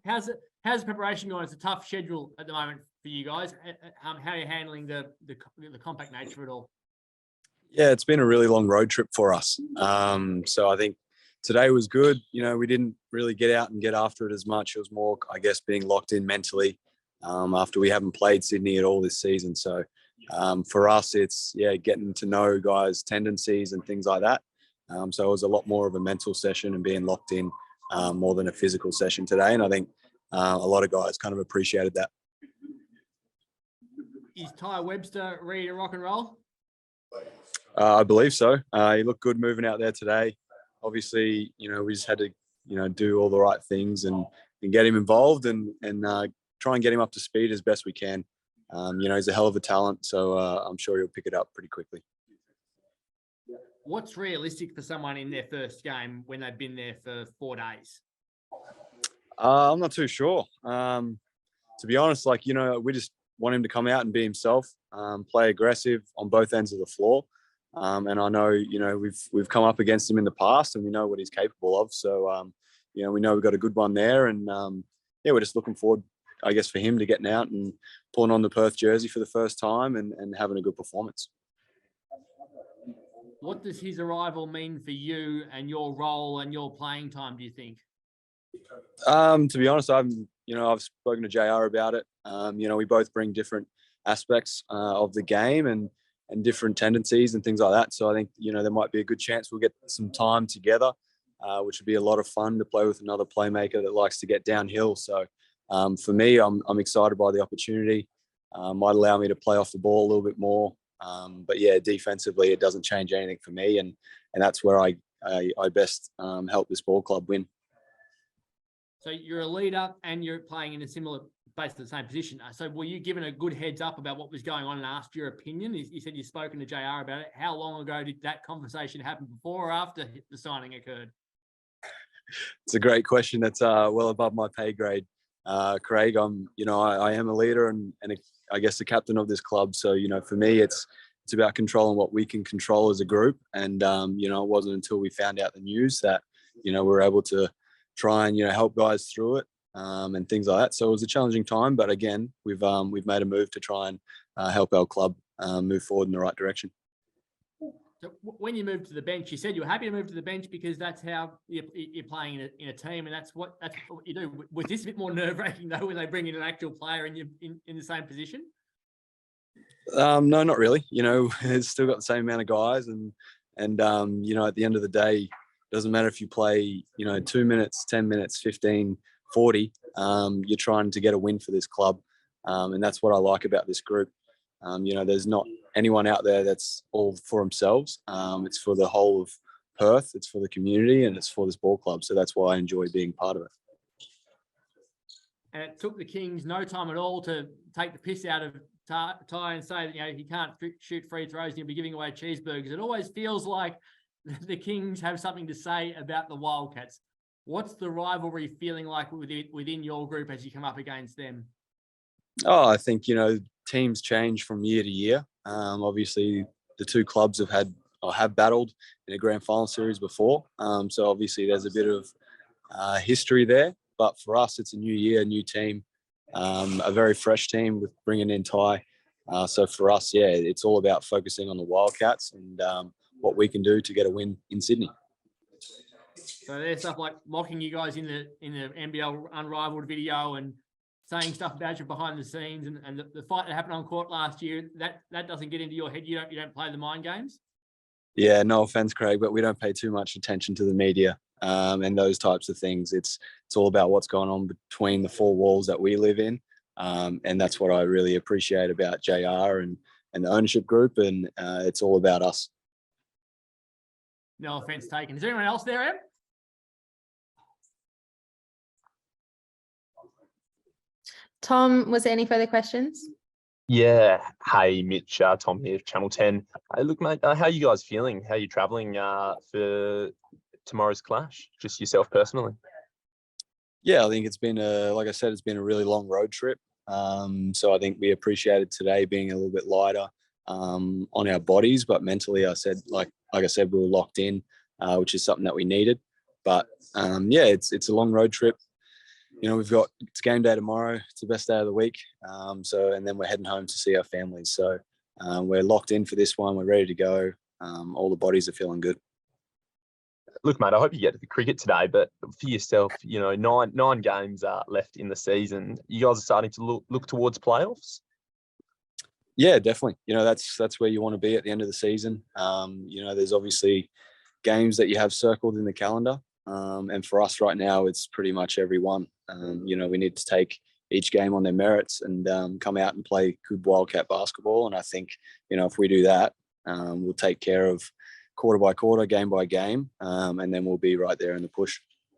how's preparation going? It's a tough schedule at the moment for you guys. How are you handling the compact nature of it all? Yeah, it's been a really long road trip for us. So I think today was good. We didn't really get out and get after it as much. It was more, I guess, being locked in mentally after we haven't played Sydney at all this season. So for us, it's, getting to know guys' tendencies and things like that. So it was a lot more of a mental session and being locked in more than a physical session today. And I think a lot of guys kind of appreciated that. Is Ty Webster ready to rock and roll? I believe so. He looked good moving out there today. Obviously, we just had to, do all the right things and get him involved and try and get him up to speed as best we can. He's a hell of a talent, so I'm sure he'll pick it up pretty quickly. What's realistic for someone in their first game when they've been there for 4 days? I'm not too sure. To be honest, we just want him to come out and be himself, play aggressive on both ends of the floor. And I know, we've come up against him in the past and we know what he's capable of. So, we know we've got a good one there. And, we're just looking forward, I guess, for him to getting out and pulling on the Perth jersey for the first time and having a good performance. What does his arrival mean for you and your role and your playing time, do you think? To be honest, I've spoken to JR about it. We both bring different aspects of the game and different tendencies and things like that. So I think, there might be a good chance we'll get some time together, which would be a lot of fun to play with another playmaker that likes to get downhill. So for me, I'm excited by the opportunity. Might allow me to play off the ball a little bit more. But yeah, defensively, it doesn't change anything for me. And that's where I best help this ball club win. So you're a leader and you're playing in a similar, basically the same position. So were you given a good heads up about what was going on and asked your opinion? You said you've spoken to JR about it. How long ago did that conversation happen, before or after the signing occurred? It's a great question. That's well above my pay grade. Craig, I am a leader and I guess the captain of this club. So, for me, it's about controlling what we can control as a group. And, it wasn't until we found out the news that, we were able to try and, help guys through it and things like that. So it was a challenging time. But again, we've made a move to try and help our club move forward in the right direction. So when you moved to the bench, you said you were happy to move to the bench because that's how you're playing in a team, and that's what you do. Was this a bit more nerve-wracking though when they bring in an actual player and you're in the same position? No, not really. It's still got the same amount of guys, and at the end of the day, it doesn't matter if you play 2 minutes, 10 minutes, 15, 40. You're trying to get a win for this club, and that's what I like about this group. There's not anyone out there that's all for themselves. It's for the whole of Perth, it's for the community, and it's for this ball club. So that's why I enjoy being part of it. And it took the Kings no time at all to take the piss out of Ty and say that he can't shoot free throws and he'll be giving away cheeseburgers. It always feels like the Kings have something to say about the Wildcats. What's the rivalry feeling like within your group as you come up against them? Oh, I think, teams change from year to year. Obviously, the two clubs have battled in a grand final series before. So obviously there's a bit of history there. But for us, it's a new year, new team, a very fresh team with bringing in Ty. So for us, it's all about focusing on the Wildcats and what we can do to get a win in Sydney. So there's stuff like mocking you guys in the NBL Unrivaled video and saying stuff about you behind the scenes and the fight that happened on court last year, that doesn't get into your head. You don't play the mind games? Yeah, no offense, Craig, but we don't pay too much attention to the media and those types of things. It's all about what's going on between the four walls that we live in. And that's what I really appreciate about JR and the ownership group. And it's all about us. No offense taken. Is there anyone else there, Em? Tom, was there any further questions? Yeah. Hey, Mitch, Tom here, Channel 10. Look, mate, how are you guys feeling? How are you travelling for tomorrow's clash? Just yourself personally? Yeah, I think it's been like I said, it's been a really long road trip. So I think we appreciated today being a little bit lighter on our bodies, but mentally, I said, like I said, we were locked in, which is something that we needed. But it's a long road trip. it's game day tomorrow. It's the best day of the week. And then we're heading home to see our families. So we're locked in for this one. We're ready to go. All the bodies are feeling good. Look, mate, I hope you get to the cricket today, but for yourself, nine games left in the season. You guys are starting to look towards playoffs? Yeah, definitely. That's where you want to be at the end of the season. There's obviously games that you have circled in the calendar. And for us right now, it's pretty much every one. We need to take each game on their merits and come out and play good Wildcat basketball. And I think, if we do that, we'll take care of quarter by quarter, game by game, and then we'll be right there in the push.